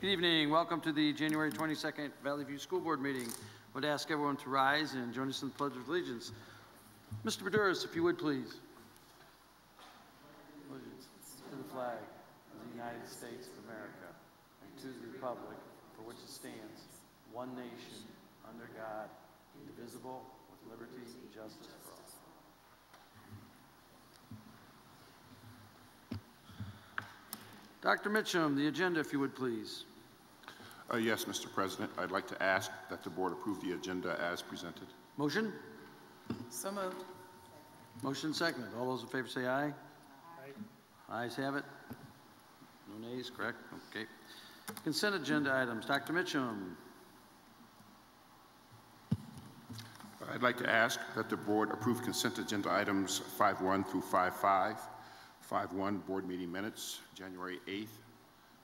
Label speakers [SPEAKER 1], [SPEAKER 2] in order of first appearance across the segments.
[SPEAKER 1] Good evening. Welcome to the January 22nd Valley View School Board meeting. I would ask everyone to rise and join us in the Pledge of Allegiance. Mr. Baduras, if you would, please. Allegiance to the flag of the United States of America and to the republic for which it stands, one nation, under God, indivisible, with liberty and justice for all. Dr. Mitchum, the agenda, if you would, please.
[SPEAKER 2] Yes, Mr. President. I'd like to ask that the board approve the agenda as presented.
[SPEAKER 1] Motion?
[SPEAKER 3] So moved.
[SPEAKER 1] Motion seconded. All those in favor say aye. Aye. Ayes have it. No nays, correct? Okay. Consent agenda items. Dr. Mitchum.
[SPEAKER 2] I'd like to ask that the board approve consent agenda items 5.1 through 5.5. 5.1 board meeting minutes, January 8th,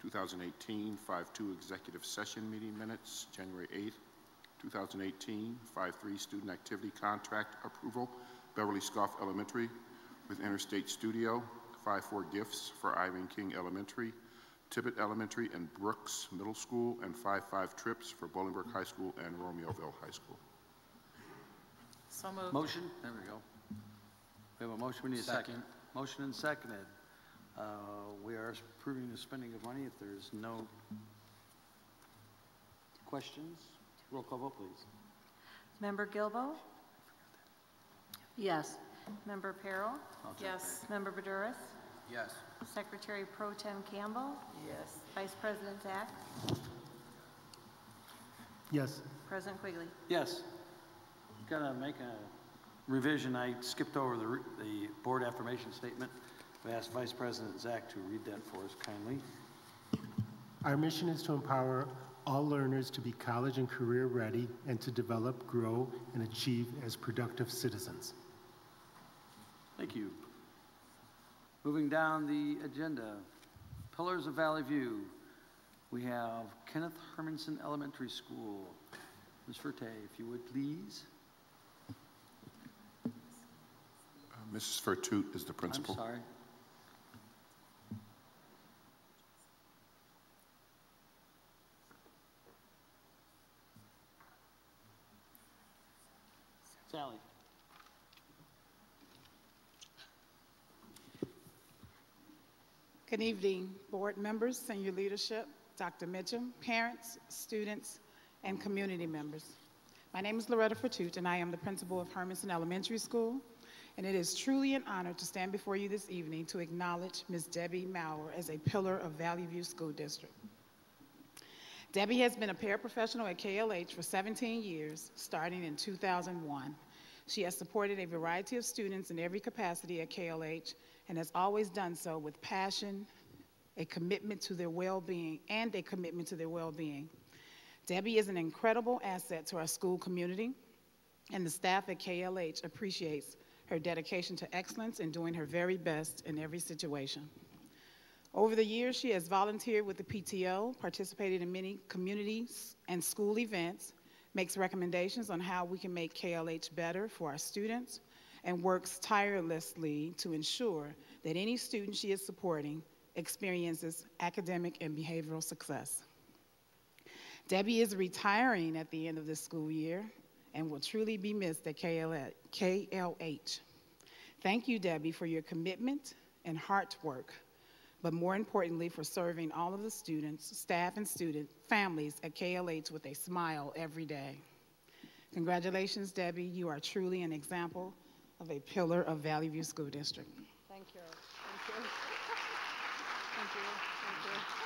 [SPEAKER 2] 2018. 5.2 executive session meeting minutes, January 8th, 2018. 5.3 student activity contract approval, Beverly Scoff Elementary with Interstate Studio. 5.4 gifts for Irene King Elementary, Tibbet Elementary, and Brooks Middle School. And 5.5 trips for Bolingbrook High School and Romeoville High School.
[SPEAKER 3] So moved.
[SPEAKER 1] Motion? There we go. We have a motion. We need a second. Motion and seconded. We are approving the spending of money. If there's no questions, roll call vote, please.
[SPEAKER 4] Member Gilbo? Yes. Member Perrell?
[SPEAKER 3] Yes.
[SPEAKER 4] Member Baduras?
[SPEAKER 1] Yes.
[SPEAKER 4] Secretary Pro Tem Campbell?
[SPEAKER 3] Yes.
[SPEAKER 4] Vice President Zach?
[SPEAKER 5] Yes.
[SPEAKER 4] President Quigley?
[SPEAKER 1] Yes. Gonna make a revision. I skipped over the board affirmation statement. I asked Vice President Zach to read that for us kindly.
[SPEAKER 5] Our mission is to empower all learners to be college and career ready and to develop, grow, and achieve as productive citizens.
[SPEAKER 1] Thank you. Moving down the agenda, Pillars of Valley View. We have Kenneth Hermanson Elementary School. Ms. Ferte, if you would please.
[SPEAKER 2] Mrs. Fertute is the principal.
[SPEAKER 1] I'm sorry. Sally.
[SPEAKER 3] Good evening, board members, senior leadership, Dr. Mitchum, parents, students, and community members. My name is Loretta Fertute, and I am the principal of Hermanson Elementary School. And it is truly an honor to stand before you this evening to acknowledge Ms. Debbie Maurer as a pillar of Valley View School District. Debbie has been a paraprofessional at KLH for 17 years, starting in 2001. She has supported a variety of students in every capacity at KLH and has always done so with passion, a commitment to their well-being, Debbie is an incredible asset to our school community, and the staff at KLH appreciates her dedication to excellence and doing her very best in every situation. Over the years, she has volunteered with the PTO, participated in many communities and school events, makes recommendations on how we can make KLH better for our students, and works tirelessly to ensure that any student she is supporting experiences academic and behavioral success. Debbie is retiring at the end of this school year and will truly be missed at KLH. Thank you, Debbie, for your commitment and hard work, but more importantly, for serving all of the students, staff, and student families at KLH with a smile every day. Congratulations, Debbie. You are truly an example of a pillar of Valley View School District. Thank you. Thank you. Thank you. Thank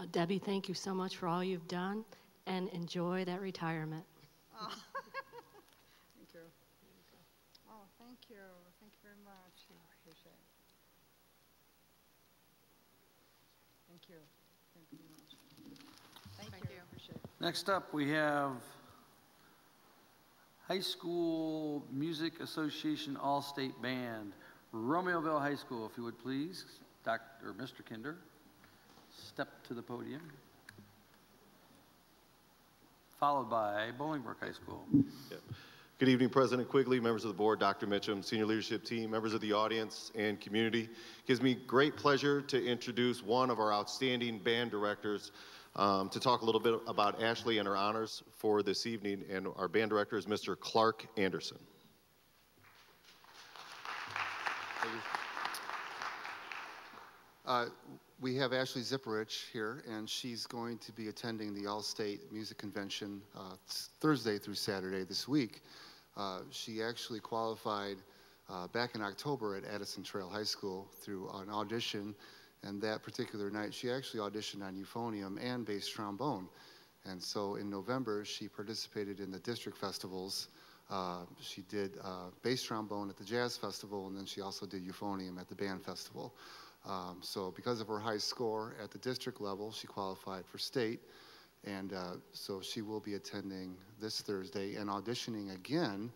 [SPEAKER 3] you.
[SPEAKER 6] Debbie, thank you so much for all you've done, and enjoy that retirement.
[SPEAKER 7] Oh. Thank you. Oh, thank you. Thank you very much. Appreciate it. Thank you. Thank you very much. Thank you. Appreciate it.
[SPEAKER 1] Next up, we have High School Music Association All-State Band, Romeoville High School, if you would please. Mr. Kinder, step to the podium. Followed by Bolingbrook High School.
[SPEAKER 8] Yep. Good evening, President Quigley, members of the board, Dr. Mitchum, senior leadership team, members of the audience, and community. It gives me great pleasure to introduce one of our outstanding band directors to talk a little bit about Ashley and her honors for this evening. And our band director is Mr. Clark Anderson.
[SPEAKER 9] We have Ashley Zipperich here, and she's going to be attending the All-State Music Convention Thursday through Saturday this week. She actually qualified back in October at Addison Trail High School through an audition, and that particular night she actually auditioned on euphonium and bass trombone. And so in November she participated in the district festivals. She did bass trombone at the Jazz Festival, and then she also did euphonium at the band festival. So because of her high score at the district level, she qualified for state, and so she will be attending this Thursday and auditioning again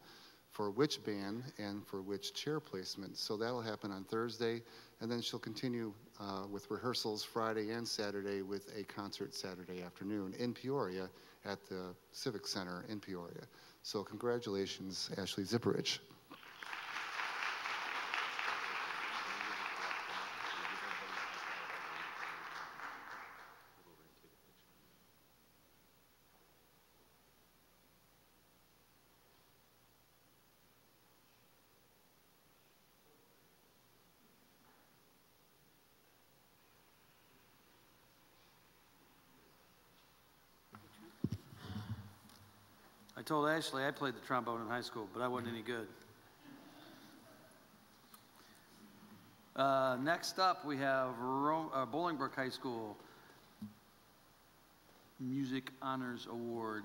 [SPEAKER 9] for which band and for which chair placement. So that'll happen on Thursday, and then she'll continue with rehearsals Friday and Saturday with a concert Saturday afternoon in Peoria at the Civic Center in Peoria. So congratulations, Ashley Zipperich.
[SPEAKER 1] I told Ashley I played the trombone in high school, but I wasn't any good. Next up, we have Bolingbrook High School Music Honors Award.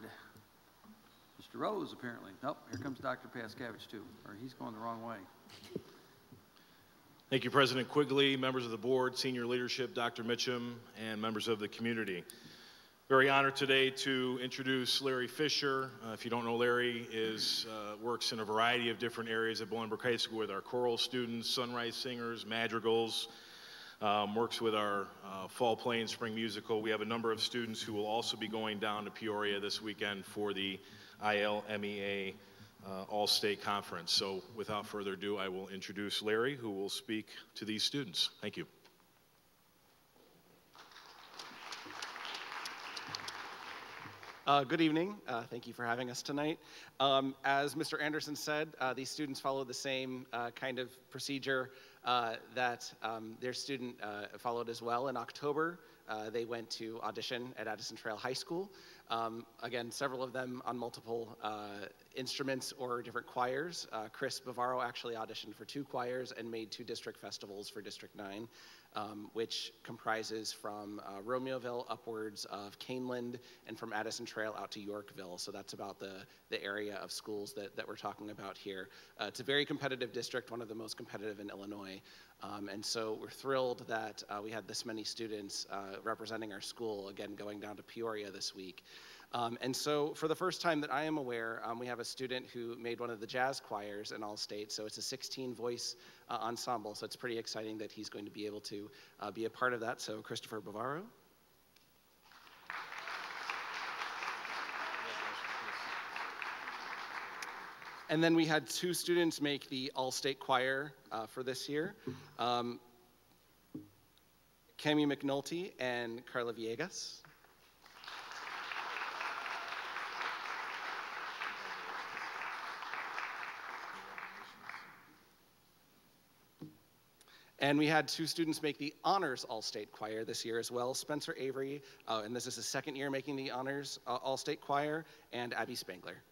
[SPEAKER 1] Mr. Rose, apparently. Nope, here comes Dr. Paskevich, too. Or he's going the wrong way.
[SPEAKER 10] Thank you, President Quigley, members of the board, senior leadership, Dr. Mitchum, and members of the community. Very honored today to introduce Larry Fisher. If you don't know, Larry works in a variety of different areas at Bolingbrook High School with our choral students, sunrise singers, madrigals, works with our fall play and spring musical. We have a number of students who will also be going down to Peoria this weekend for the ILMEA All-State Conference. So without further ado, I will introduce Larry, who will speak to these students. Thank you.
[SPEAKER 11] Good evening. Thank you for having us tonight. As Mr. Anderson said, these students follow the same kind of procedure that their student followed as well. In October, they went to audition at Addison Trail High School. Again, several of them on multiple instruments or different choirs. Chris Bavaro actually auditioned for 2 choirs and made 2 district festivals for District 9. Which comprises from Romeoville upwards of Caneland and from Addison Trail out to Yorkville. So that's about the area of schools that we're talking about here. It's a very competitive district, one of the most competitive in Illinois. And so we're thrilled that we had this many students representing our school, again, going down to Peoria this week. And so for the first time that I am aware, we have a student who made one of the jazz choirs in All-State. So it's a 16-voice ensemble. So it's pretty exciting that he's going to be able to be a part of that. So Christopher Bavaro. And then we had 2 students make the All-State choir for this year. Cami McNulty and Carla Villegas. And we had 2 students make the Honors All-State Choir this year as well. Spencer Avery, and this is his 2nd year making the Honors All-State Choir, and Abby Spangler.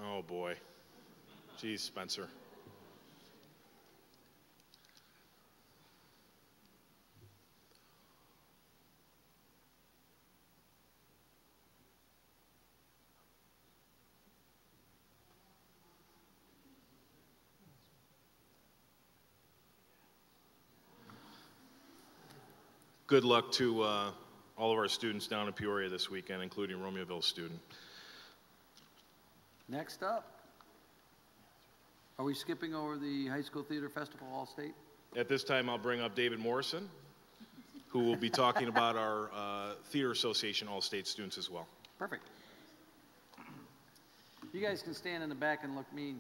[SPEAKER 10] Oh boy. Geez, Spencer. good luck to all of our students down in Peoria this weekend, including Romeoville student.
[SPEAKER 1] Next up, are we skipping over the High School Theater Festival All-State?
[SPEAKER 10] At this time, I'll bring up David Morrison, who will be talking about our Theater Association All-State students as well.
[SPEAKER 1] Perfect. You guys can stand in the back and look mean.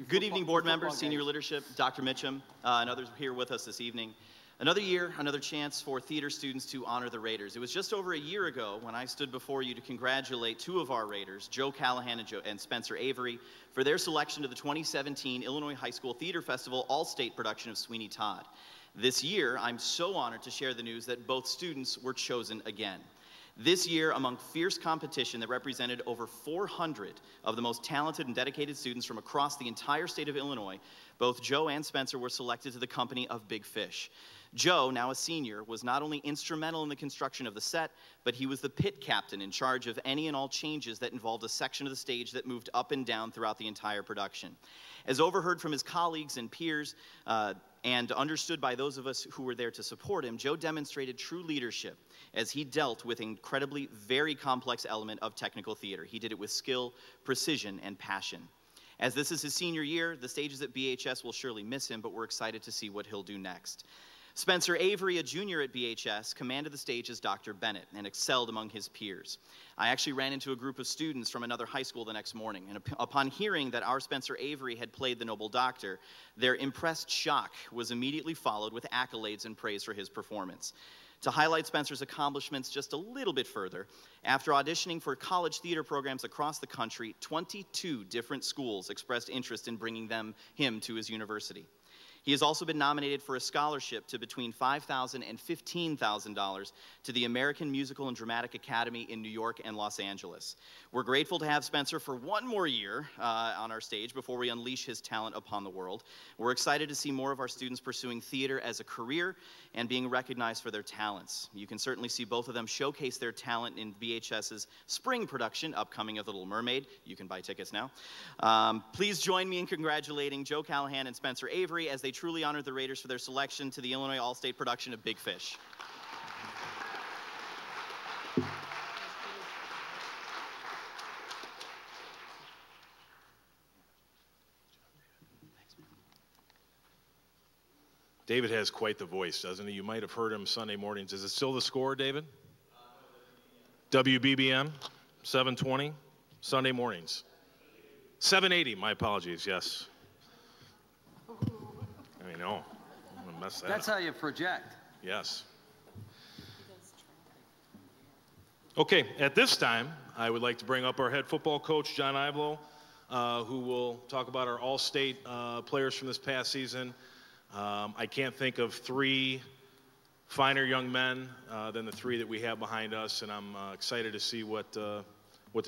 [SPEAKER 12] Good evening, board members, senior leadership, Dr. Mitchum, and others here with us this evening. Another year, another chance for theater students to honor the Raiders. It was just over a year ago when I stood before you to congratulate two of our Raiders, Joe Callahan and Spencer Avery, for their selection to the 2017 Illinois High School Theater Festival All-State production of Sweeney Todd. This year, I'm so honored to share the news that both students were chosen again. This year, among fierce competition that represented over 400 of the most talented and dedicated students from across the entire state of Illinois, both Joe and Spencer were selected to the company of Big Fish. Joe, now a senior, was not only instrumental in the construction of the set, but he was the pit captain in charge of any and all changes that involved a section of the stage that moved up and down throughout the entire production. As overheard from his colleagues and peers, and understood by those of us who were there to support him, Joe demonstrated true leadership as he dealt with an incredibly very complex element of technical theater. He did it with skill, precision, and passion. As this is his senior year, the stages at BHS will surely miss him, but we're excited to see what he'll do next. Spencer Avery, a junior at BHS, commanded the stage as Dr. Bennett and excelled among his peers. I actually ran into a group of students from another high school the next morning, and upon hearing that our Spencer Avery had played the Noble Doctor, their impressed shock was immediately followed with accolades and praise for his performance. To highlight Spencer's accomplishments just a little bit further, after auditioning for college theater programs across the country, 22 different schools expressed interest in bringing him to his university. He has also been nominated for a scholarship to between $5,000 and $15,000 to the American Musical and Dramatic Academy in New York and Los Angeles. We're grateful to have Spencer for one more year on our stage before we unleash his talent upon the world. We're excited to see more of our students pursuing theater as a career and being recognized for their talents. You can certainly see both of them showcase their talent in VHS's spring production, upcoming of The Little Mermaid. You can buy tickets now. Please join me in congratulating Joe Callahan and Spencer Avery as they truly honored the Raiders for their selection to the Illinois All-State production of Big Fish.
[SPEAKER 10] David has quite the voice, doesn't he? You might have heard him Sunday mornings. Is it still the score, David? WBBM, 720, Sunday mornings. 780, my apologies, yes. I know, I'm gonna mess that
[SPEAKER 1] That's
[SPEAKER 10] up.
[SPEAKER 1] how you project.
[SPEAKER 10] Yes. Okay, at this time, I would like to bring up our head football coach, John Ivelo, who will talk about our all-state players from this past season. I can't think of three finer young men than the three that we have behind us, and I'm excited to see what the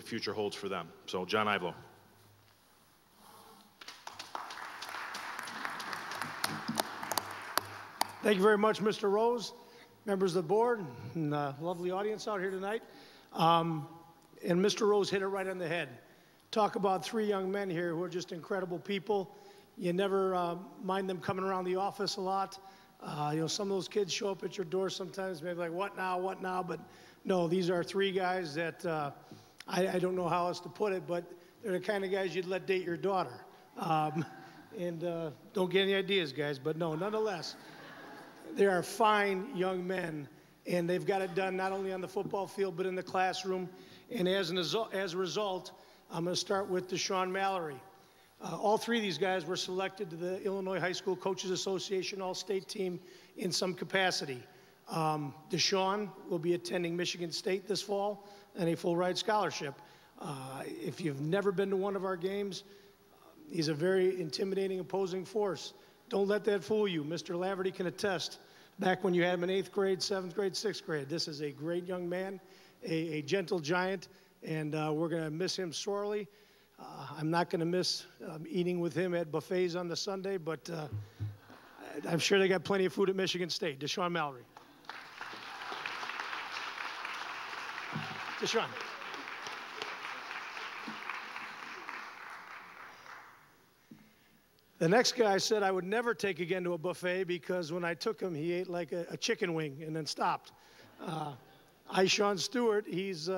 [SPEAKER 10] future holds for them. So, John Ivelo.
[SPEAKER 13] Thank you very much, Mr. Rose, members of the board, and lovely audience out here tonight. And Mr. Rose hit it right on the head. Talk about three young men here who are just incredible people. You never mind them coming around the office a lot. You know, some of those kids show up at your door sometimes, maybe like, what now? But no, these are three guys that I don't know how else to put it, but they're the kind of guys you'd let date your daughter. And don't get any ideas, guys, but no, nonetheless. They are fine young men, and they've got it done not only on the football field, but in the classroom. And as a result, I'm going to start with Deshaun Mallory. All three of these guys were selected to the Illinois High School Coaches Association All-State team in some capacity. Deshaun will be attending Michigan State this fall on a full-ride scholarship. If you've never been to one of our games, he's a very intimidating, opposing force. Don't let that fool you. Mr. Laverty can attest. Back when you had him in 8th grade, 7th grade, 6th grade, this is a great young man, a gentle giant, and we're going to miss him sorely. I'm not going to miss eating with him at buffets on the Sunday, but I'm sure they got plenty of food at Michigan State. Deshaun Mallory. Deshaun. The next guy said I would never take again to a buffet because when I took him, he ate like a chicken wing and then stopped. Ishawn Stewart, he's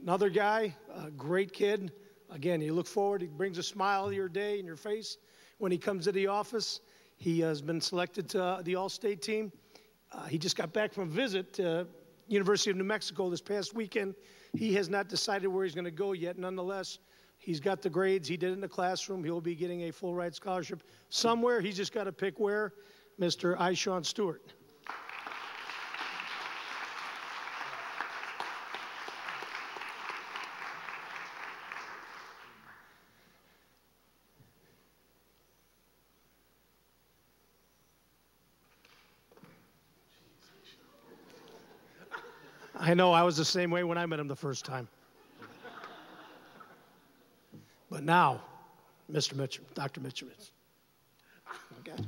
[SPEAKER 13] another guy, a great kid. Again, you look forward, he brings a smile to your day and your face when he comes to the office. He has been selected to the All-State team. He just got back from a visit to University of New Mexico this past weekend. He has not decided where he's going to go yet. Nonetheless, he's got the grades. He did it in the classroom. He'll be getting a full ride scholarship somewhere. He's just got to pick where. Mr. Ishawn Stewart. I know, I was the same way when I met him the first time. But now, Mr. Mitchum, Dr. Mitchum is. Okay.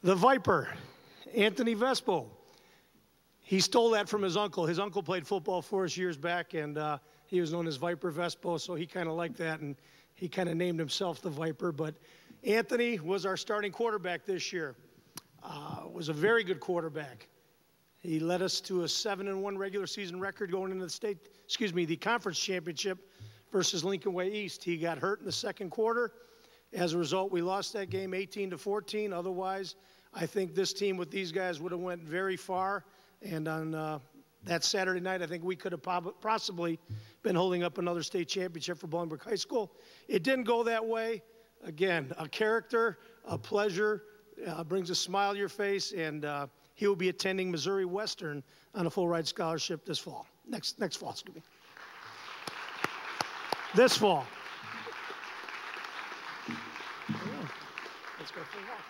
[SPEAKER 13] The Viper, Anthony Vespo. He stole that from his uncle. His uncle played football for us years back, and he was known as Viper Vespo, so he kind of liked that, and he kind of named himself the Viper. But Anthony was our starting quarterback this year. Was a very good quarterback. He led us to a 7-1 regular season record going into the conference championship versus Lincoln Way East. He got hurt in the second quarter. As a result, we lost that game 18-14. Otherwise, I think this team with these guys would have went very far. And on that Saturday night, I think we could have possibly been holding up another state championship for Bolingbrook High School. It didn't go that way. Again, a character, a pleasure. Brings a smile to your face, and he will be attending Missouri Western on a full ride scholarship this fall. Next fall, excuse me. This fall. Let's go for a walk.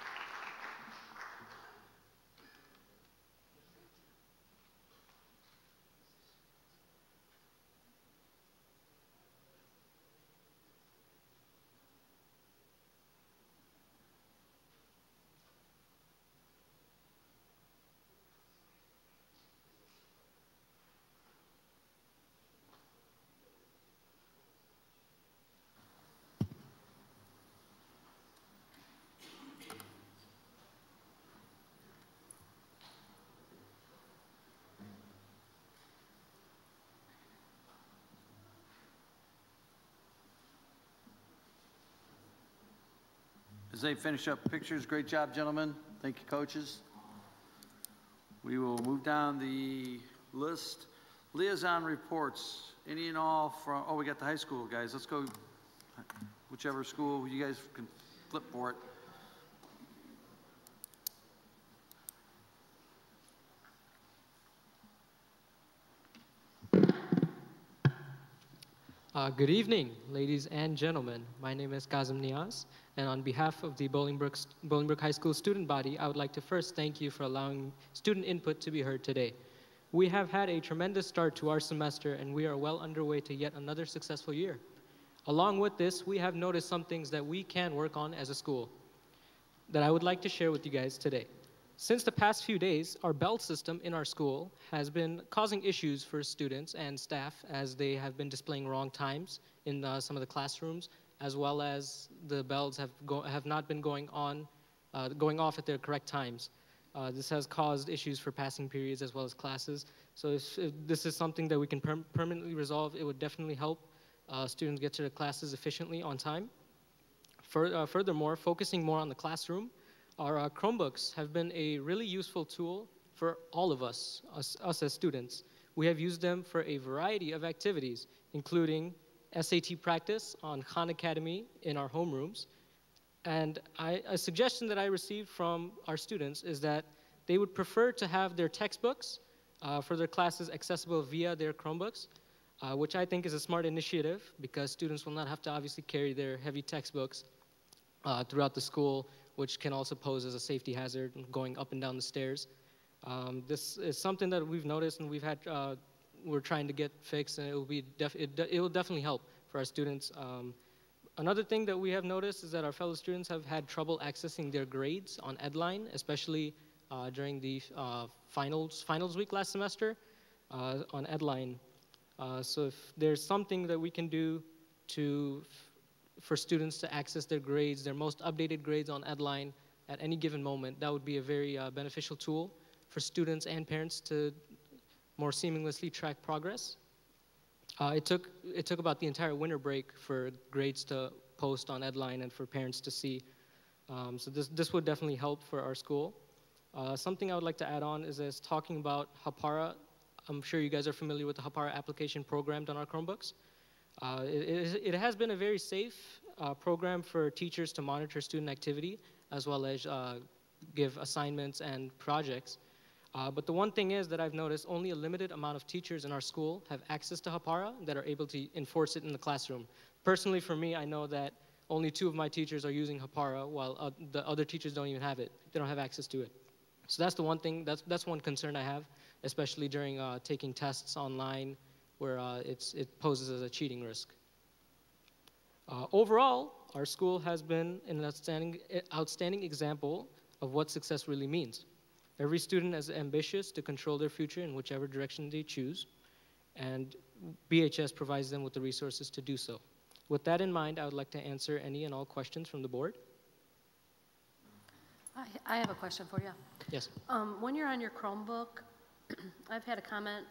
[SPEAKER 1] As they finish up pictures, great job, gentlemen. Thank you, coaches. We will move down the list. Liaison reports, any and all from, oh, we got the high school guys. Let's go, whichever school, you guys can flip for it.
[SPEAKER 14] Good evening, ladies and gentlemen. My name is Kazim Niaz, and on behalf of the Bolingbrook High School student body, I would like to first thank you for allowing student input to be heard today. We have had a tremendous start to our semester, and we are well underway to yet another successful year. Along with this, we have noticed some things that we can work on as a school that I would like to share with you guys today. Since the past few days, our bell system in our school has been causing issues for students and staff as they have been displaying wrong times in some of the classrooms, as well as the bells have not been going off at their correct times. This has caused issues for passing periods as well as classes. So if this is something that we can permanently resolve, it would definitely help students get to their classes efficiently on time. Furthermore, focusing more on the classroom, our Chromebooks have been a really useful tool for all of us as students. We have used them for a variety of activities, including SAT practice on Khan Academy in our homerooms. And a suggestion that I received from our students is that they would prefer to have their textbooks for their classes accessible via their Chromebooks, which I think is a smart initiative because students will not have to obviously carry their heavy textbooks throughout the school, which can also pose as a safety hazard going up and down the stairs. This is something that we've noticed and we're trying to get fixed, and it will definitely help for our students. Another thing that we have noticed is that our fellow students have had trouble accessing their grades on Edline, especially during the finals week last semester on Edline. So if there's something that we can do to for students to access their grades, their most updated grades on Edline at any given moment. That would be a very beneficial tool for students and parents to more seamlessly track progress. It took about the entire winter break for grades to post on Edline and for parents to see. So this would definitely help for our school. Something I would like to add on is talking about Hapara. I'm sure you guys are familiar with the Hapara application programmed on our Chromebooks. It has been a very safe program for teachers to monitor student activity as well as give assignments and projects. But the one thing is that I've noticed only a limited amount of teachers in our school have access to Hapara that are able to enforce it in the classroom. Personally, for me, I know that only 2 of my teachers are using Hapara while the other teachers don't even have it. They don't have access to it. So that's the one thing, that's one concern I have, especially during taking tests online where it poses as a cheating risk. Overall, our school has been an outstanding example of what success really means. Every student is ambitious to control their future in whichever direction they choose, and BHS provides them with the resources to do so. With that in mind, I would like to answer any and all questions from the board.
[SPEAKER 6] I have a question for you.
[SPEAKER 14] Yes.
[SPEAKER 6] When you're on your Chromebook, I've had a comment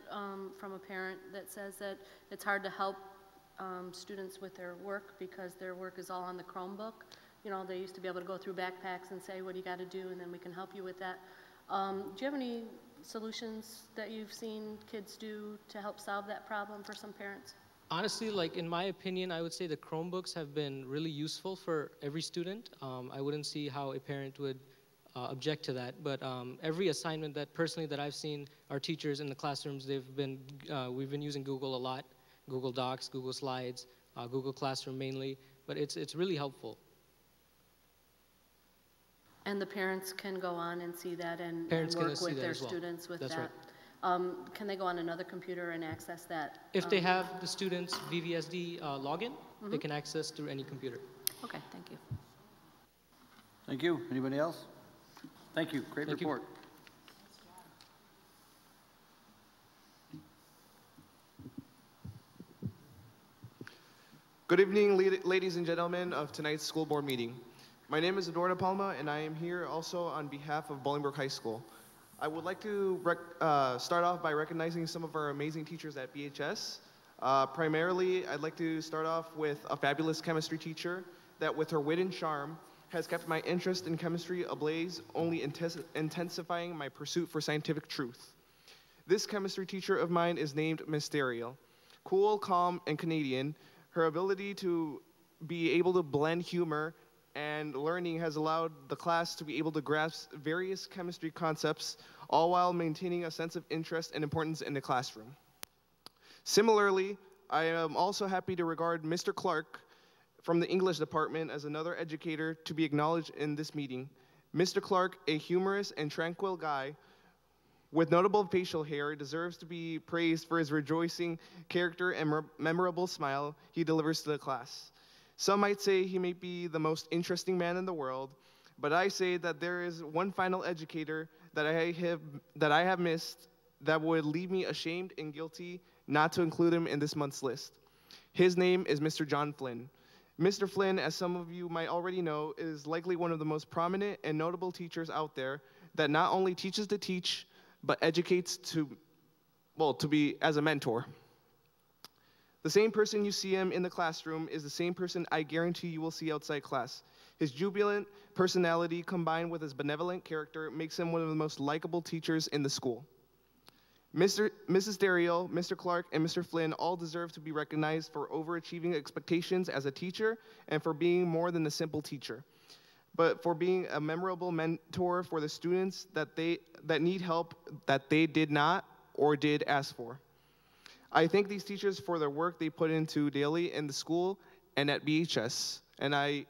[SPEAKER 6] from a parent that says that it's hard to help students with their work because their work is all on the Chromebook. You know, they used to be able to go through backpacks and say, what do you got to do, and then we can help you with that. Do you have any solutions that you've seen kids do to help solve that problem for some parents?
[SPEAKER 14] Honestly, like in my opinion, I would say the Chromebooks have been really useful for every student. I wouldn't see how a parent would object to that, but every assignment that personally that I've seen our teachers in the classrooms, we've been using Google a lot, Google Docs, Google Slides, Google Classroom mainly, but it's really helpful.
[SPEAKER 6] And the parents can go on and see that and work with their students with that.
[SPEAKER 14] That's right.
[SPEAKER 6] Can they go on another computer and access that?
[SPEAKER 14] If they have the student's VVSD login, they can access through any computer.
[SPEAKER 6] Okay, thank you.
[SPEAKER 1] Thank you. Anybody else? Thank you. Great report.
[SPEAKER 15] Good evening, ladies and gentlemen of tonight's school board meeting. My name is Eduardo Palma, and I am here also on behalf of Bolingbrook High School. I would like to start off by recognizing some of our amazing teachers at BHS. Primarily, I'd like to start off with a fabulous chemistry teacher that, with her wit and charm, has kept my interest in chemistry ablaze, only intensifying my pursuit for scientific truth. This chemistry teacher of mine is named Miss Dariel. Cool, calm, and Canadian, her ability to be able to blend humor and learning has allowed the class to be able to grasp various chemistry concepts, all while maintaining a sense of interest and importance in the classroom. Similarly, I am also happy to regard Mr. Clark from the English department as another educator to be acknowledged in this meeting. Mr. Clark, a humorous and tranquil guy with notable facial hair, deserves to be praised for his rejoicing character and memorable smile he delivers to the class. Some might say he may be the most interesting man in the world, but I say that there is one final educator that I have missed that would leave me ashamed and guilty not to include him in this month's list. His name is Mr. John Flynn. Mr. Flynn, as some of you might already know, is likely one of the most prominent and notable teachers out there that not only teaches to teach, but educates to be as a mentor. The same person you see him in the classroom is the same person I guarantee you will see outside class. His jubilant personality combined with his benevolent character makes him one of the most likable teachers in the school. Mrs. Dariel, Mr. Clark, and Mr. Flynn all deserve to be recognized for overachieving expectations as a teacher and for being more than a simple teacher, but for being a memorable mentor for the students that need help that they did not or did ask for. I thank these teachers for their work they put into daily in the school and at BHS, and I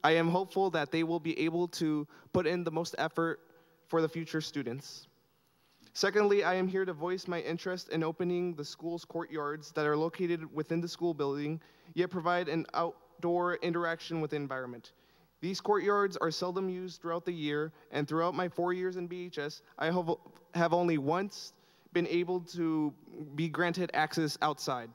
[SPEAKER 15] am hopeful that they will be able to put in the most effort for the future students. Secondly, I am here to voice my interest in opening the school's courtyards that are located within the school building, yet provide an outdoor interaction with the environment. These courtyards are seldom used throughout the year, and throughout my 4 years in BHS, I have only once been able to be granted access outside.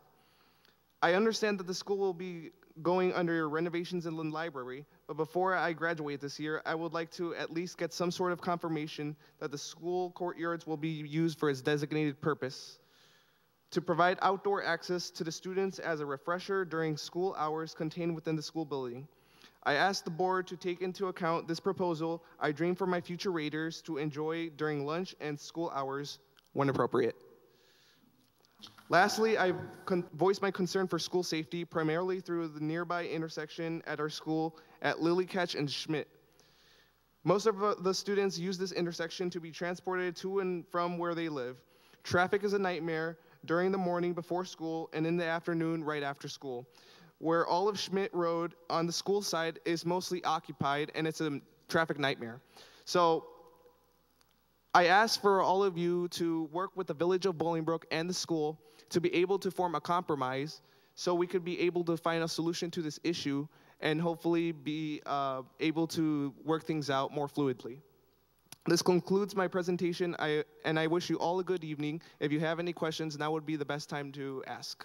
[SPEAKER 15] I understand that the school will be going under renovations in the library, but before I graduate this year, I would like to at least get some sort of confirmation that the school courtyards will be used for its designated purpose, to provide outdoor access to the students as a refresher during school hours contained within the school building. I ask the board to take into account this proposal I dream for my future Raiders to enjoy during lunch and school hours when appropriate. Lastly, I voiced my concern for school safety, primarily through the nearby intersection at our school at Lily Catch and Schmidt. Most of the students use this intersection to be transported to and from where they live. Traffic is a nightmare during the morning before school and in the afternoon right after school, where all of Schmidt Road on the school side is mostly occupied, and it's a traffic nightmare. So I ask for all of you to work with the Village of Bolingbrook and the school to be able to form a compromise so we could be able to find a solution to this issue and hopefully be able to work things out more fluidly. This concludes my presentation, and I wish you all a good evening. If you have any questions, now would be the best time to ask.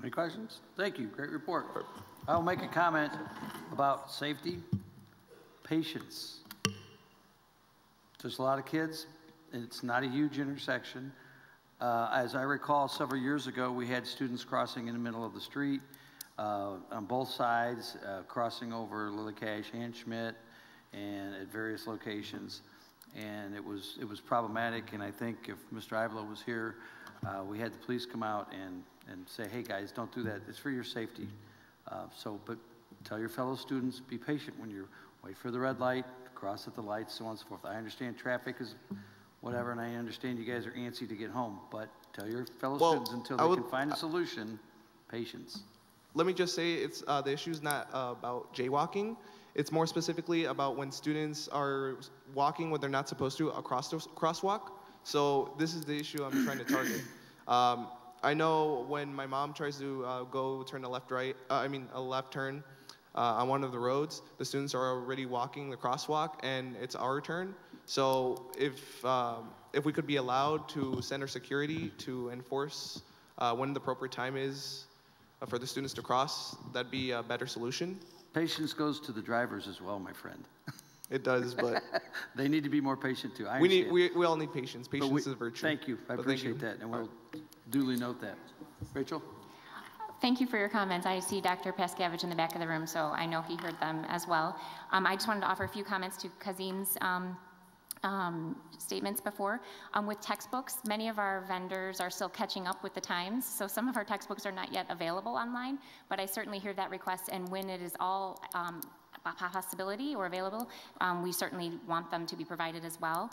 [SPEAKER 1] Any questions? Thank you. Great report. I'll make a comment about safety, patience. There's a lot of kids, and it's not a huge intersection. As I recall, several years ago, we had students crossing in the middle of the street on both sides, crossing over Lily Cash and Schmidt, and at various locations. And it was problematic, and I think if Mr. Ivelo was here, we had the police come out and say, hey guys, don't do that. It's for your safety. But tell your fellow students, be patient when you wait for the red light, cross at the lights, so on and so forth. I understand traffic is whatever, and I understand you guys are antsy to get home, but tell your fellow students until they can find a solution, patience.
[SPEAKER 15] Let me just say, it's the issue's not about jaywalking. It's more specifically about when students are walking when they're not supposed to across the crosswalk. So this is the issue I'm trying to target. I know when my mom tries to go turn a left turn on one of the roads, the students are already walking the crosswalk, and it's our turn. So if we could be allowed to send our security to enforce when the appropriate time is for the students to cross, that'd be a better solution.
[SPEAKER 1] Patience goes to the drivers as well, my friend.
[SPEAKER 15] It does, but
[SPEAKER 1] they need to be more patient too.
[SPEAKER 15] We all need patience. Patience is a virtue.
[SPEAKER 1] Thank you. I appreciate that, and we'll duly note that. Rachel?
[SPEAKER 16] Thank you for your comments. I see Dr. Paskevich in the back of the room, so I know he heard them as well. I just wanted to offer a few comments to Kazim's statements before. With textbooks, many of our vendors are still catching up with the times, so some of our textbooks are not yet available online, but I certainly hear that request, and when it is all a possibility or available, we certainly want them to be provided as well.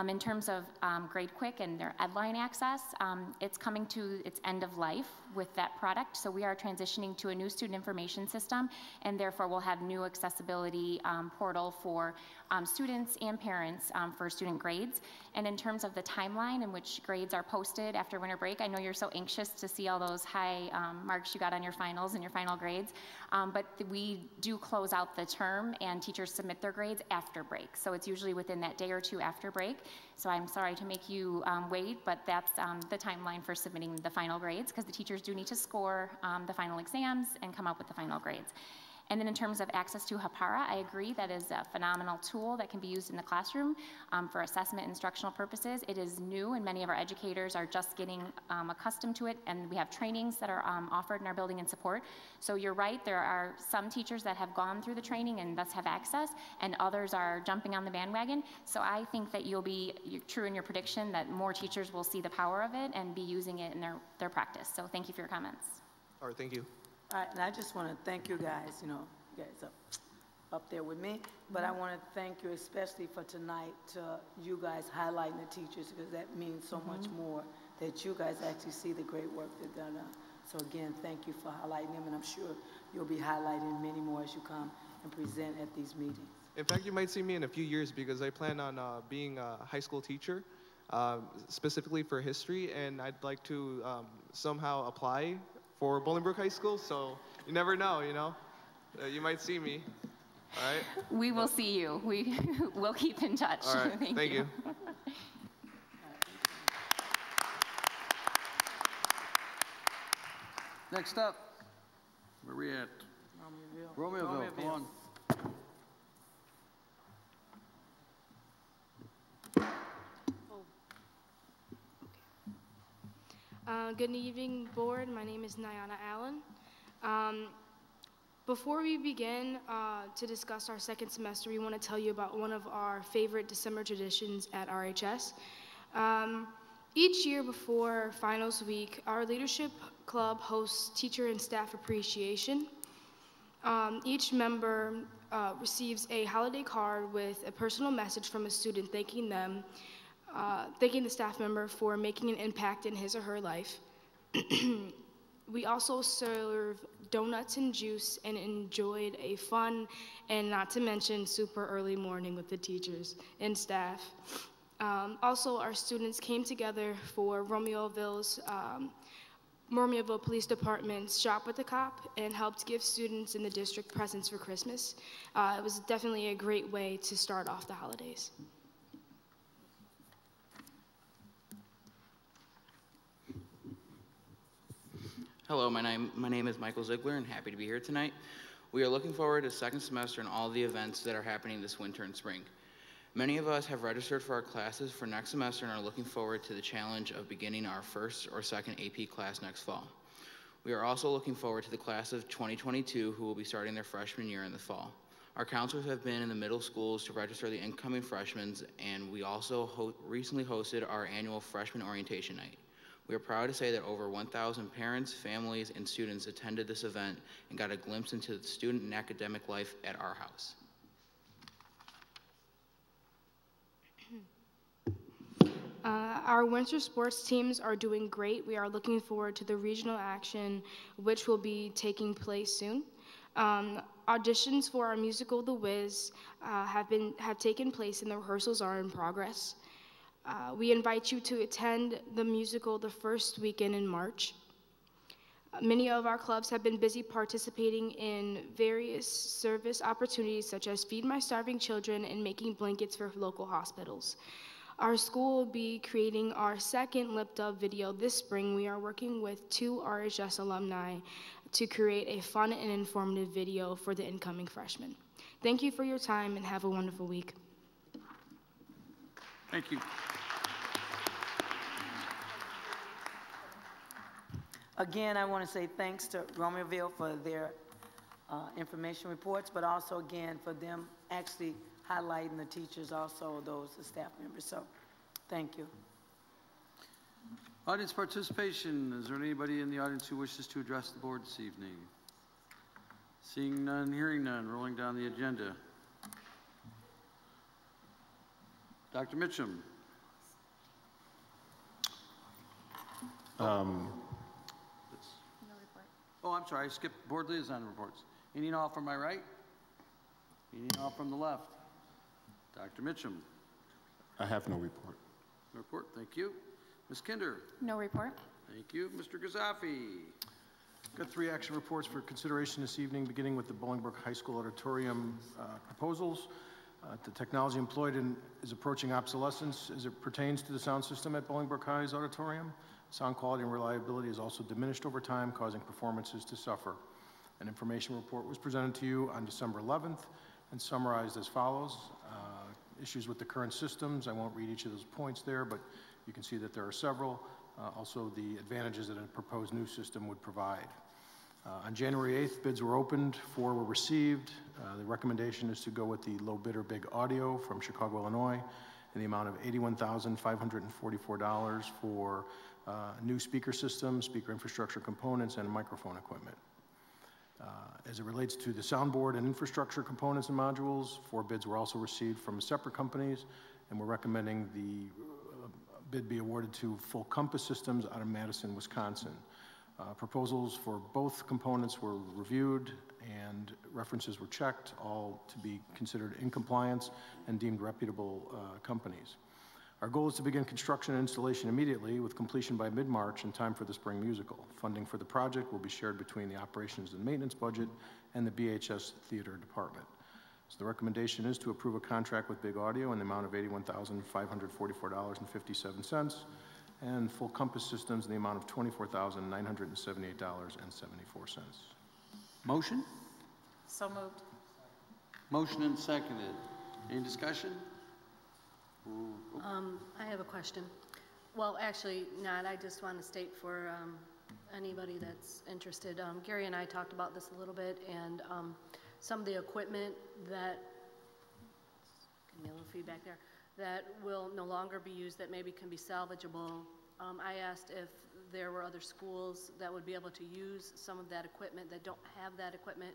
[SPEAKER 16] In terms of GradeQuick and their Edline access, it's coming to its end of life with that product, so we are transitioning to a new student information system, and therefore we'll have new accessibility portal for students and parents for student grades. And in terms of the timeline in which grades are posted after winter break, I know you're so anxious to see all those high marks you got on your finals and your final grades, but we do close out the term and teachers submit their grades after break, so it's usually within that day or two after break. So I'm sorry to make you wait, but that's the timeline for submitting the final grades, because the teachers do need to score the final exams and come up with the final grades. And then in terms of access to Hapara, I agree that is a phenomenal tool that can be used in the classroom for assessment and instructional purposes. It is new, and many of our educators are just getting accustomed to it, and we have trainings that are offered in our building and support. So you're right, there are some teachers that have gone through the training and thus have access, and others are jumping on the bandwagon. So I think that you're true in your prediction that more teachers will see the power of it and be using it in their practice. So thank you for your comments.
[SPEAKER 15] All right, thank you.
[SPEAKER 17] All right, and I just want to thank you guys, you guys up there with me, but I want to thank you especially for tonight, you guys highlighting the teachers, because that means so much more, that you guys actually see the great work that they're done. So again, thank you for highlighting them, and I'm sure you'll be highlighting many more as you come and present at these meetings.
[SPEAKER 15] In fact, you might see me in a few years, because I plan on being a high school teacher, specifically for history, and I'd like to somehow apply for Bolingbrook High School, so you never know, you might see me, all right?
[SPEAKER 16] We will see you. We'll keep in touch.
[SPEAKER 15] All right, thank you.
[SPEAKER 1] Next up, we at?
[SPEAKER 17] Romeoville.
[SPEAKER 1] Romeoville, come on.
[SPEAKER 18] Good evening, board. My name is Nyana Allen. Before we begin to discuss our second semester, we want to tell you about one of our favorite December traditions at RHS. Each year before finals week, our leadership club hosts teacher and staff appreciation. Each member receives a holiday card with a personal message from a student thanking them, thanking the staff member for making an impact in his or her life. We also serve donuts and juice and enjoyed a fun and not to mention super early morning with the teachers and staff. Also, our students came together for Romeoville Police Department's Shop with the Cop and helped give students in the district presents for Christmas. It was definitely a great way to start off the holidays.
[SPEAKER 19] Hello, my name is Michael Ziegler, and happy to be here tonight. We are looking forward to second semester and all the events that are happening this winter and spring. Many of us have registered for our classes for next semester and are looking forward to the challenge of beginning our first or second AP class next fall. We are also looking forward to the class of 2022 who will be starting their freshman year in the fall. Our counselors have been in the middle schools to register the incoming freshmen, and we also recently hosted our annual freshman orientation night. We are proud to say that over 1,000 parents, families, and students attended this event and got a glimpse into the student and academic life at our house.
[SPEAKER 18] Our winter sports teams are doing great. We are looking forward to the regional action, which will be taking place soon. Auditions for our musical, The Wiz, have taken place and the rehearsals are in progress. We invite you to attend the musical the first weekend in March. Many of our clubs have been busy participating in various service opportunities such as Feed My Starving Children and making blankets for local hospitals. Our school will be creating our second Lip Dub video this spring. We are working with 2 RHS alumni to create a fun and informative video for the incoming freshmen. Thank you for your time and have a wonderful week.
[SPEAKER 1] Thank you.
[SPEAKER 17] Again, I want to say thanks to Romeoville for their information reports, but also again for them actually highlighting the teachers, also those staff members. So, thank you.
[SPEAKER 1] Audience participation. Is there anybody in the audience who wishes to address the board this evening? Seeing none, hearing none, rolling down the agenda. Dr. Mitchum. Oh, I'm sorry, I skipped board liaison reports. Any and all from my right? Any and all from the left? Dr. Mitchum.
[SPEAKER 2] I have no report.
[SPEAKER 1] No report, thank you. Ms. Kinder.
[SPEAKER 16] No report.
[SPEAKER 1] Thank you. Mr. Gazafi.
[SPEAKER 20] Got 3 action reports for consideration this evening, beginning with the Bolingbrook High School auditorium proposals. The technology employed is approaching obsolescence as it pertains to the sound system at Bolingbrook High's auditorium. Sound quality and reliability has also diminished over time, causing performances to suffer. An information report was presented to you on December 11th and summarized as follows. Issues with the current systems, I won't read each of those points there, but you can see that there are several. Also the advantages that a proposed new system would provide. On January 8th, bids were opened, 4 were received. The recommendation is to go with the low bidder Big Audio from Chicago, Illinois, in the amount of $81,544 for new speaker systems, speaker infrastructure components, and microphone equipment. As it relates to the soundboard and infrastructure components and modules, 4 bids were also received from separate companies, and we're recommending the bid be awarded to Full Compass Systems out of Madison, Wisconsin. Proposals for both components were reviewed and references were checked, all to be considered in compliance and deemed reputable companies. Our goal is to begin construction and installation immediately with completion by mid-March in time for the spring musical. Funding for the project will be shared between the operations and maintenance budget and the BHS Theater Department. So the recommendation is to approve a contract with Big Audio in the amount of $81,544.57 and Full Compass Systems in the amount of $24,978.74.
[SPEAKER 1] Motion?
[SPEAKER 4] So moved.
[SPEAKER 1] Motion and seconded. Any discussion?
[SPEAKER 6] I have a question. Well, actually, not. I just want to state for anybody that's interested. Gary and I talked about this a little bit, and some of the equipment that, give me a little feedback there, that will no longer be used, that maybe can be salvageable. I asked if there were other schools that would be able to use some of that equipment that don't have that equipment.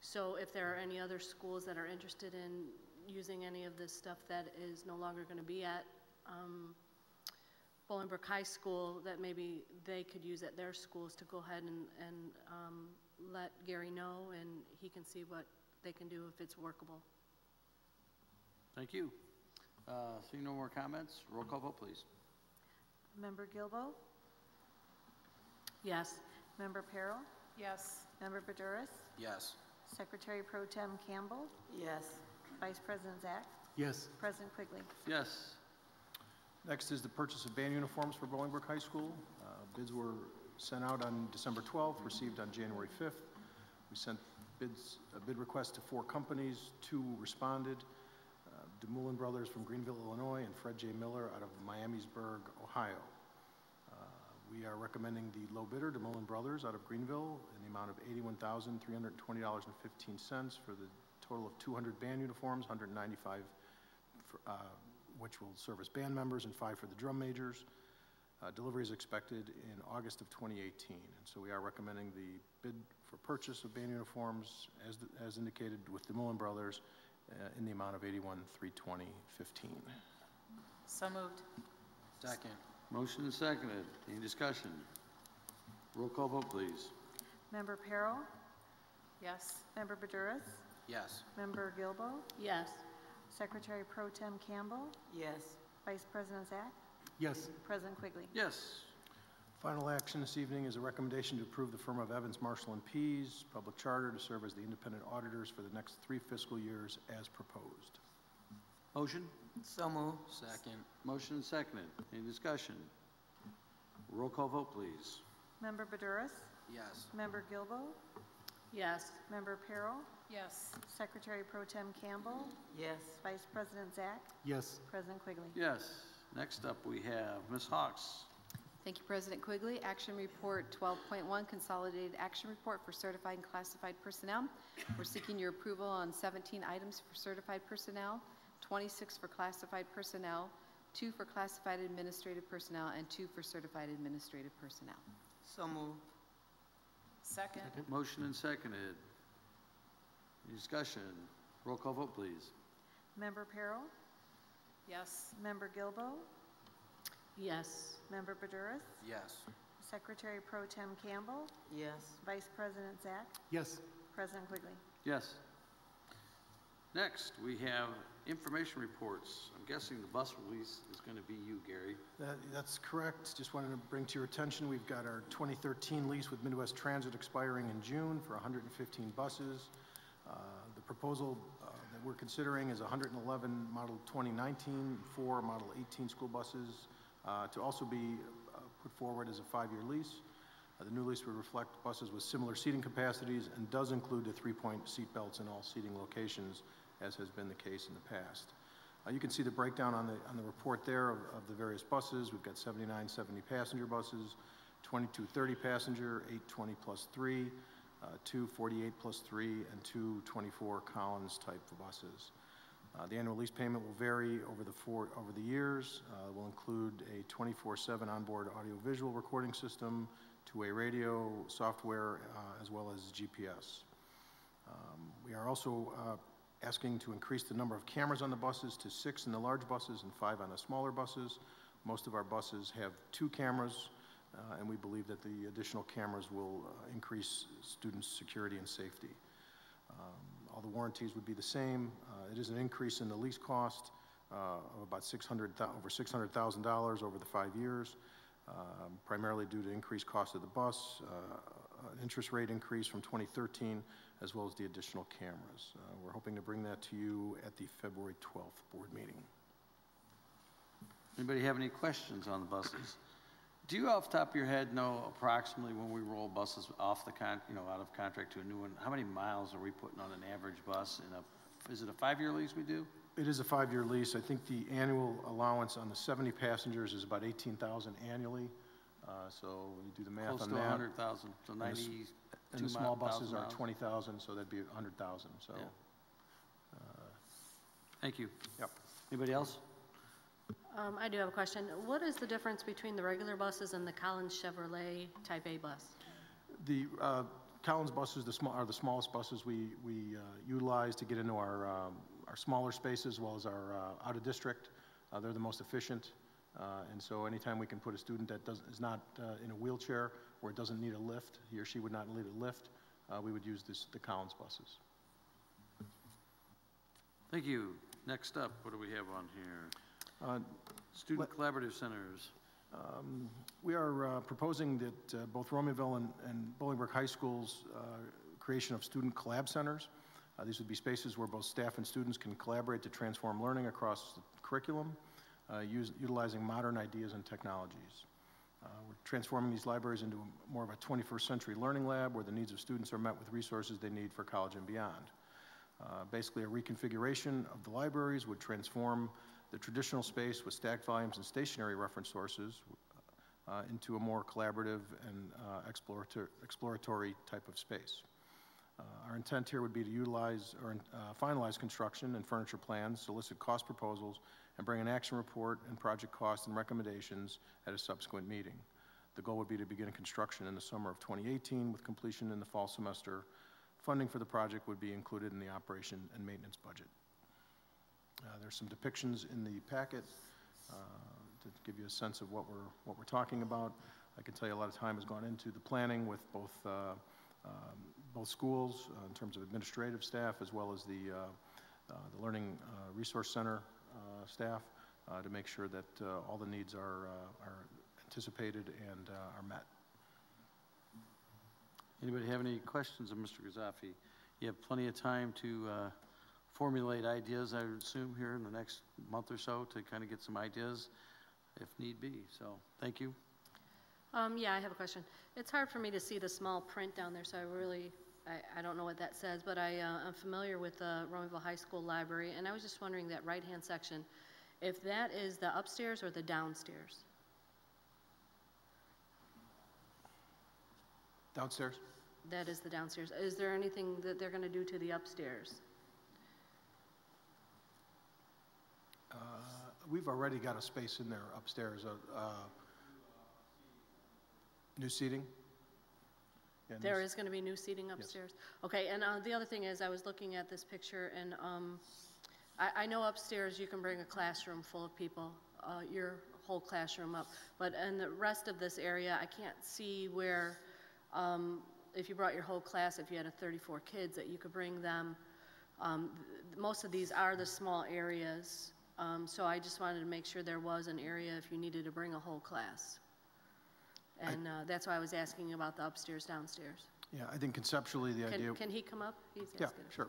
[SPEAKER 6] So if there are any other schools that are interested in using any of this stuff that is no longer going to be at Bolingbrook High School, that maybe they could use at their schools, to go ahead and let Gary know, and he can see what they can do if it's workable.
[SPEAKER 1] Thank you. Seeing no more comments, roll call vote, please.
[SPEAKER 4] Member Gilbo?
[SPEAKER 6] Yes.
[SPEAKER 4] Member Peril?
[SPEAKER 7] Yes.
[SPEAKER 4] Member Badouris?
[SPEAKER 20] Yes.
[SPEAKER 4] Secretary Pro Tem Campbell?
[SPEAKER 17] Yes.
[SPEAKER 4] Vice President Zach?
[SPEAKER 5] Yes.
[SPEAKER 4] President Quigley?
[SPEAKER 1] Yes.
[SPEAKER 20] Next is the purchase of band uniforms for Bolingbrook High School. Bids were sent out on December 12th, received on January 5th. We sent a bid request to 4 companies. 2 responded. DeMullen Brothers from Greenville, Illinois, and Fred J. Miller out of Miamisburg, Ohio. We are recommending the low bidder, DeMullen Brothers out of Greenville, in the amount of $81,320.15 for the total of 200 band uniforms, 195 for, which will serve as band members, and 5 for the drum majors. Delivery is expected in August of 2018, and so we are recommending the bid for purchase of band uniforms as indicated with DeMullen Brothers in the amount of $81,320.15.
[SPEAKER 4] So moved.
[SPEAKER 1] Second. Motion and seconded. Any discussion? Roll call vote, please.
[SPEAKER 4] Member Peril?
[SPEAKER 7] Yes.
[SPEAKER 4] Member Badouris?
[SPEAKER 20] Yes.
[SPEAKER 4] Member Gilbo?
[SPEAKER 6] Yes.
[SPEAKER 4] Secretary Pro Tem Campbell?
[SPEAKER 17] Yes.
[SPEAKER 4] Vice President Zach?
[SPEAKER 5] Yes.
[SPEAKER 4] President Quigley?
[SPEAKER 1] Yes.
[SPEAKER 20] Final action this evening is a recommendation to approve the firm of Evans, Marshall & Pease Public Charter to serve as the independent auditors for the next 3 fiscal years as proposed.
[SPEAKER 1] Motion?
[SPEAKER 17] So moved.
[SPEAKER 1] Second. Motion and seconded. Any discussion? Roll call vote, please.
[SPEAKER 4] Member Badouris?
[SPEAKER 20] Yes.
[SPEAKER 4] Member Gilbo?
[SPEAKER 6] Yes.
[SPEAKER 4] Member Peril?
[SPEAKER 7] Yes.
[SPEAKER 4] Secretary Pro Tem Campbell?
[SPEAKER 17] Yes.
[SPEAKER 4] Vice President Zach?
[SPEAKER 5] Yes.
[SPEAKER 4] President Quigley?
[SPEAKER 1] Yes. Next up, we have Ms. Hawks.
[SPEAKER 21] Thank you, President Quigley. Action Report 12.1, Consolidated Action Report for Certified and Classified Personnel. We're seeking your approval on 17 items for certified personnel, 26 for classified personnel, 2 for classified administrative personnel, and 2 for certified administrative personnel.
[SPEAKER 17] So moved.
[SPEAKER 7] Second.
[SPEAKER 1] Motion and seconded. Any discussion? Roll call vote, please.
[SPEAKER 4] Member Peril?
[SPEAKER 7] Yes.
[SPEAKER 4] Member Gilbo?
[SPEAKER 6] Yes.
[SPEAKER 4] Member Badouris?
[SPEAKER 20] Yes.
[SPEAKER 4] Secretary Pro Tem Campbell?
[SPEAKER 17] Yes.
[SPEAKER 4] Vice President Zach?
[SPEAKER 5] Yes.
[SPEAKER 4] President Quigley?
[SPEAKER 1] Yes. Next, we have information reports. I'm guessing the bus release is going to be you, Gary.
[SPEAKER 20] That's correct. Just wanted to bring to your attention, we've got our 2013 lease with Midwest Transit expiring in June for 115 buses. The proposal that we're considering is 111 Model 2019, 4 Model 18 school buses to also be put forward as a 5-year lease. The new lease would reflect buses with similar seating capacities and does include the 3-point seat belts in all seating locations, as has been the case in the past. You can see the breakdown on the report there of the various buses. We've got 79 70 passenger buses, 22 30 passenger, 8 20 plus 3, 2 48 plus 3, and 2 24 Collins type buses. The annual lease payment will vary over the years. Will include a 24/7 onboard audio-visual recording system, 2-way radio, software, as well as GPS. We are also asking to increase the number of cameras on the buses to 6 in the large buses and 5 on the smaller buses. Most of our buses have 2 cameras, and we believe that the additional cameras will increase students' security and safety. All the warranties would be the same. It is an increase in the lease cost of about over $600,000 over the 5 years, primarily due to increased cost of the bus, an interest rate increase from 2013, as well as the additional cameras. We're hoping to bring that to you at the February 12th board meeting.
[SPEAKER 1] Anybody have any questions on the buses? Do you off the top of your head know approximately when we roll buses off the out of contract to a new one, how many miles are we putting on an average bus is it a 5-year lease we do?
[SPEAKER 20] It is a 5-year lease. I think the annual allowance on the 70 passengers is about $18,000 annually. So you do the math
[SPEAKER 1] Close
[SPEAKER 20] on
[SPEAKER 1] to
[SPEAKER 20] that.
[SPEAKER 1] 100,000, so 90.
[SPEAKER 20] And the small buses are 20,000, so that'd be 100,000. So.
[SPEAKER 1] Yeah. Thank you.
[SPEAKER 20] Yep.
[SPEAKER 1] Anybody else?
[SPEAKER 6] I do have a question. What is the difference between the regular buses and the Collins Chevrolet Type A bus?
[SPEAKER 20] The Collins buses are the smallest buses we utilize to get into our smaller spaces as well as our out of district. They're the most efficient, and so anytime we can put a student that is not in a wheelchair or it doesn't need a lift, he or she would not need a lift, we would use the Collins buses.
[SPEAKER 1] Thank you. Next up, what do we have on here? Student Collaborative Centers.
[SPEAKER 20] We are proposing that both Romeoville and Bolingbrook High School's creation of student collab centers. These would be spaces where both staff and students can collaborate to transform learning across the curriculum, utilizing modern ideas and technologies. We're transforming these libraries into more of a 21st century learning lab where the needs of students are met with resources they need for college and beyond. Basically, a reconfiguration of the libraries would transform the traditional space with stacked volumes and stationary reference sources into a more collaborative and exploratory type of space. Our intent here would be to utilize or finalize construction and furniture plans, solicit cost proposals, and bring an action report and project costs and recommendations at a subsequent meeting. The goal would be to begin construction in the summer of 2018 with completion in the fall semester. Funding for the project would be included in the operation and maintenance budget. There's some depictions in the packet to give you a sense of what we're talking about. I can tell you a lot of time has gone into the planning with both schools in terms of administrative staff as well as the Learning Resource Center staff to make sure that all the needs are anticipated and are met.
[SPEAKER 1] Anybody have any questions of Mr. Ghazafi? You have plenty of time to formulate ideas, I would assume, here in the next month or so to kind of get some ideas if need be. So thank you.
[SPEAKER 6] Yeah, I have a question. It's hard for me to see the small print down there, so I don't know what that says, but I'm familiar with the Romeoville High School library, and I was just wondering that right-hand section, if that is the upstairs or the downstairs?
[SPEAKER 20] Downstairs?
[SPEAKER 6] That is the downstairs. Is there anything that they're going to do to the upstairs?
[SPEAKER 20] We've already got a space in there upstairs, new seating. Yeah,
[SPEAKER 6] there is going to be new seating upstairs? Yes. Okay, and the other thing is I was looking at this picture, and I know upstairs you can bring a classroom full of people, your whole classroom up, but in the rest of this area, I can't see where, if you brought your whole class, if you had 34 kids, that you could bring them. Most of these are the small areas. So I just wanted to make sure there was an area if you needed to bring a whole class. And that's why I was asking about the upstairs, downstairs.
[SPEAKER 20] Yeah, I think conceptually the idea...
[SPEAKER 6] Can he come up? He's
[SPEAKER 20] yeah, sure.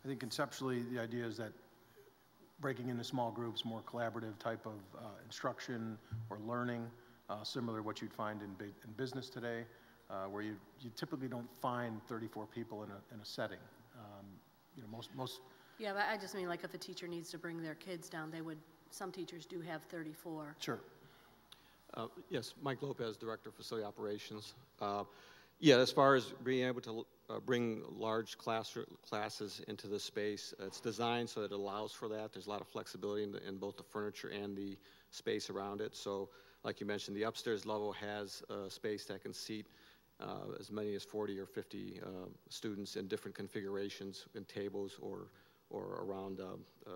[SPEAKER 20] I think conceptually the idea is that breaking into small groups, more collaborative type of instruction or learning, similar to what you'd find in business today, where you typically don't find 34 people in a setting. You know, most
[SPEAKER 6] yeah, but I just mean like if a teacher needs to bring their kids down, some teachers do have 34.
[SPEAKER 20] Sure.
[SPEAKER 3] Yes, Mike Lopez, Director of Facility Operations. Yeah, as far as being able to bring large classes into the space, it's designed so that it allows for that. There's a lot of flexibility in both the furniture and the space around it. So, like you mentioned, the upstairs level has space that can seat as many as 40 or 50 students in different configurations in tables or around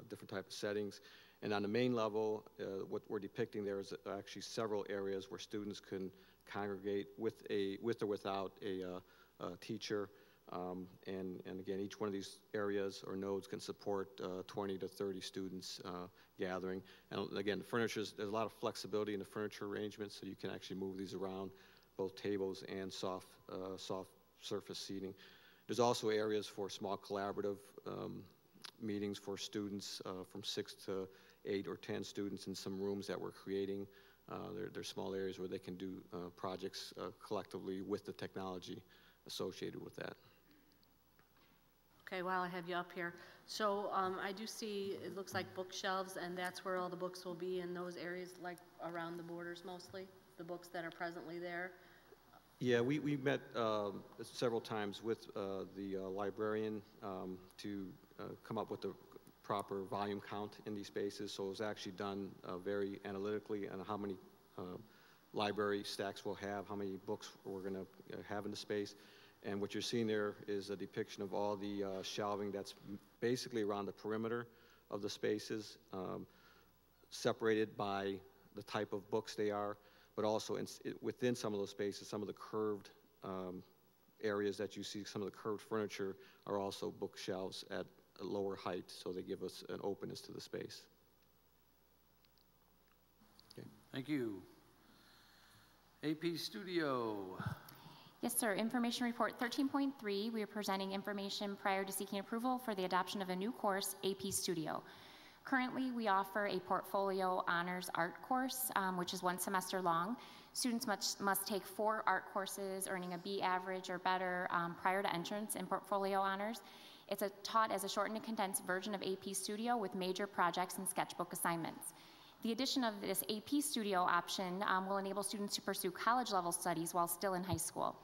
[SPEAKER 3] different type of settings. And on the main level, what we're depicting there is actually several areas where students can congregate with or without a teacher. And again, each one of these areas or nodes can support 20 to 30 students gathering. And again, the there's a lot of flexibility in the furniture arrangements, so you can actually move these around, both tables and soft surface seating. There's also areas for small collaborative meetings for students from 6 to 8 or 10 students in some rooms that we're creating. They're small areas where they can do projects collectively with the technology associated with that.
[SPEAKER 6] Okay, while I have you up here, so I do see, it looks like bookshelves, and that's where all the books will be in those areas, like around the borders mostly, the books that are presently there?
[SPEAKER 3] Yeah, we met several times with the librarian to come up with the proper volume count in these spaces. So it was actually done very analytically on how many library stacks we'll have, how many books we're going to have in the space. And what you're seeing there is a depiction of all the shelving that's basically around the perimeter of the spaces, separated by the type of books they are, but also within some of those spaces, some of the curved areas that you see, some of the curved furniture are also bookshelves at a lower height, so they give us an openness to the space. Okay.
[SPEAKER 1] Thank you. AP Studio.
[SPEAKER 16] Yes, sir. Information report 13.3. We are presenting information prior to seeking approval for the adoption of a new course, AP Studio. Currently, we offer a portfolio honors art course, which is 1 semester long. Students must take 4 art courses, earning a B average or better prior to entrance in portfolio honors. It's taught as a shortened and condensed version of AP Studio with major projects and sketchbook assignments. The addition of this AP Studio option will enable students to pursue college-level studies while still in high school.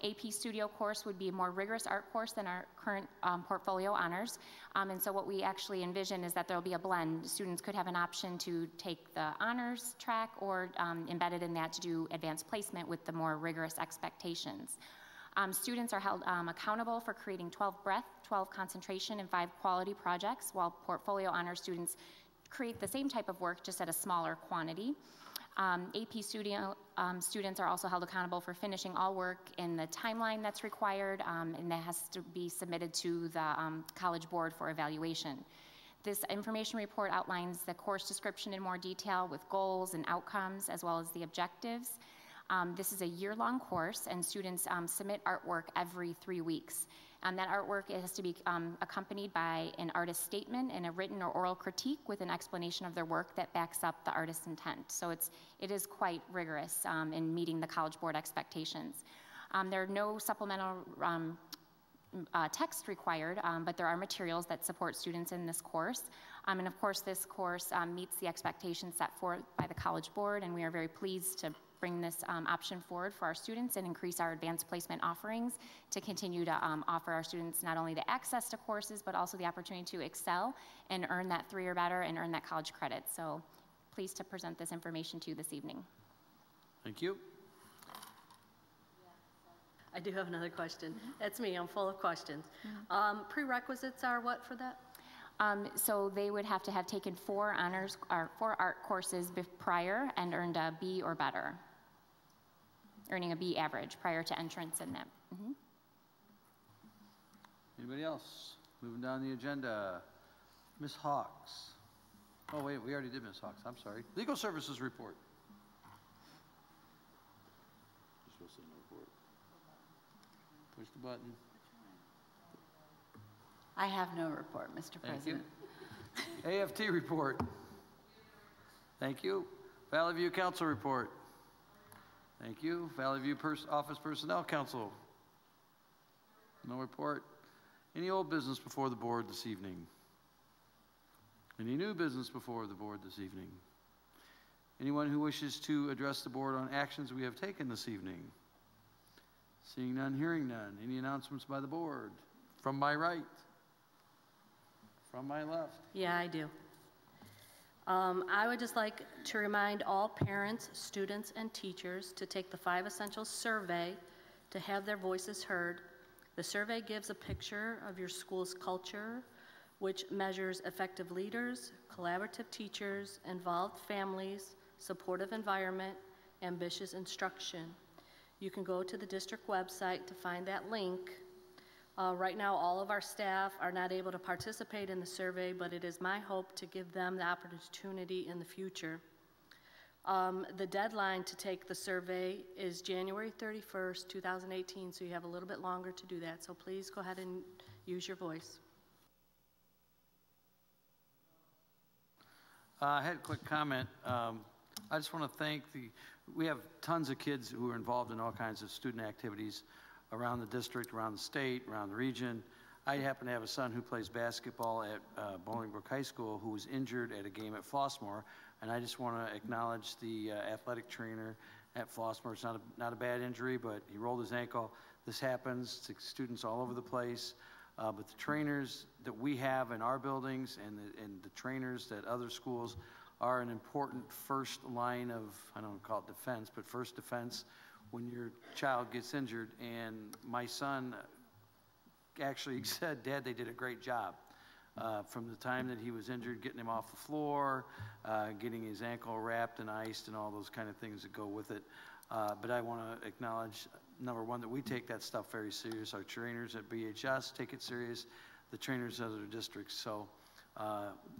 [SPEAKER 16] AP Studio course would be a more rigorous art course than our current portfolio honors. And so what we actually envision is that there will be a blend. Students could have an option to take the honors track or embedded in that to do advanced placement with the more rigorous expectations. Students are held accountable for creating 12 breadth, 12 concentration, and 5 quality projects, while portfolio honor students create the same type of work just at a smaller quantity. AP Studio students are also held accountable for finishing all work in the timeline that's required, and that has to be submitted to the College Board for evaluation. This information report outlines the course description in more detail with goals and outcomes, as well as the objectives. This is a year-long course, and students submit artwork every 3 weeks. That artwork has to be accompanied by an artist statement and a written or oral critique with an explanation of their work that backs up the artist's intent. So it is quite rigorous in meeting the College Board expectations. There are no supplemental text required, but there are materials that support students in this course. And of course, this course meets the expectations set forth by the College Board, and we are very pleased to bring this option forward for our students and increase our advanced placement offerings to continue to offer our students not only the access to courses, but also the opportunity to excel and earn that 3 or better and earn that college credit. So pleased to present this information to you this evening.
[SPEAKER 1] Thank you.
[SPEAKER 6] I do have another question. That's me, I'm full of questions. Prerequisites are what for that?
[SPEAKER 16] So they would have to have taken 4 honors or 4 art courses prior and earned a B or better, earning a B average prior to entrance in that.
[SPEAKER 1] Anybody else? Moving down the agenda. Ms. Hawks. Oh, wait, we already did Ms. Hawks. I'm sorry. Legal Services Report. You're supposed to say no report. Push the button.
[SPEAKER 8] I have no report, Mr. President.
[SPEAKER 1] Thank you. AFT report. Thank you. Valley View Council report. Thank you. Valley View Office Personnel Council. No report. Any old business before the board this evening? Any new business before the board this evening? Anyone who wishes to address the board on actions we have taken this evening? Seeing none, hearing none. Any announcements by the board? From my right. From my left.
[SPEAKER 6] Yeah, I do. I would just like to remind all parents, students, and teachers to take the 5 Essentials survey to have their voices heard. The survey gives a picture of your school's culture, which measures effective leaders, collaborative teachers, involved families, supportive environment, ambitious instruction. You can go to the district website to find that link. Right now, all of our staff are not able to participate in the survey, but it is my hope to give them the opportunity in the future. The deadline to take the survey is January 31st, 2018, so you have a little bit longer to do that. So please go ahead and use your voice.
[SPEAKER 1] I had a quick comment. I just want to thank we have tons of kids who are involved in all kinds of student activities around the district, around the state, around the region. I happen to have a son who plays basketball at Bolingbrook High School who was injured at a game at Flossmoor, and I just want to acknowledge the athletic trainer at Flossmoor. It's not a bad injury, but he rolled his ankle. This happens to students all over the place, but the trainers that we have in our buildings and the trainers at other schools are an important first line of, I don't call it defense, but first defense when your child gets injured. And my son actually said, "Dad, they did a great job." From the time that he was injured, getting him off the floor, getting his ankle wrapped and iced and all those kind of things that go with it. But I want to acknowledge, number one, that we take that stuff very serious. Our trainers at BHS take it serious, the trainers at other districts. So,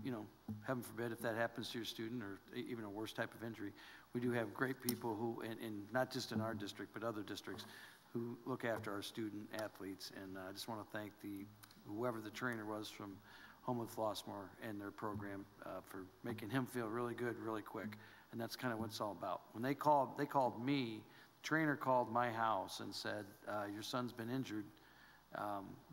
[SPEAKER 1] you know, heaven forbid if that happens to your student or even a worse type of injury, we do have great people who, and not just in our district, but other districts, who look after our student athletes. And I just want to thank whoever the trainer was from Homewood Flossmoor and their program for making him feel really good, really quick. And that's kind of what it's all about. When they called me, the trainer called my house and said, "Your son's been injured.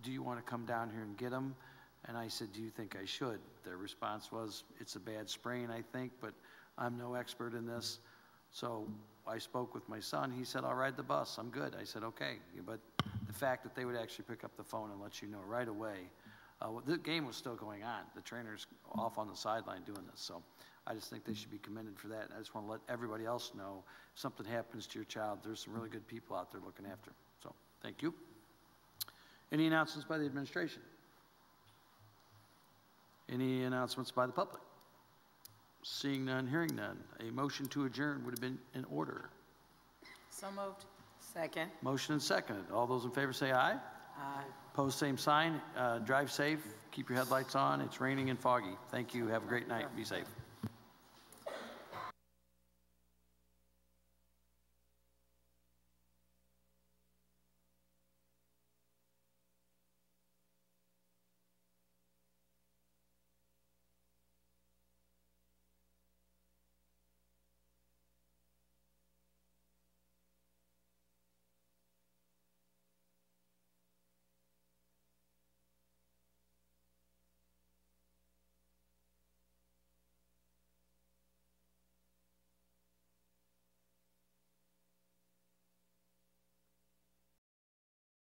[SPEAKER 1] Do you want to come down here and get him?" And I said, "Do you think I should?" Their response was, "It's a bad sprain, I think, but I'm no expert in this." So I spoke with my son. He said, "I'll ride the bus. I'm good." I said, "Okay." But the fact that they would actually pick up the phone and let you know right away, the game was still going on. The trainer's off on the sideline doing this. So I just think they should be commended for that. I just want to let everybody else know if something happens to your child, there's some really good people out there looking after them. So thank you. Any announcements by the administration? Any announcements by the public? Seeing none, hearing none. A motion to adjourn would have been in order.
[SPEAKER 17] So moved. Second.
[SPEAKER 1] Motion and seconded. All those in favor say aye.
[SPEAKER 17] Aye.
[SPEAKER 1] Opposed, same sign. Drive safe. Keep your headlights on. It's raining and foggy. Thank you. Have a great night. Be safe.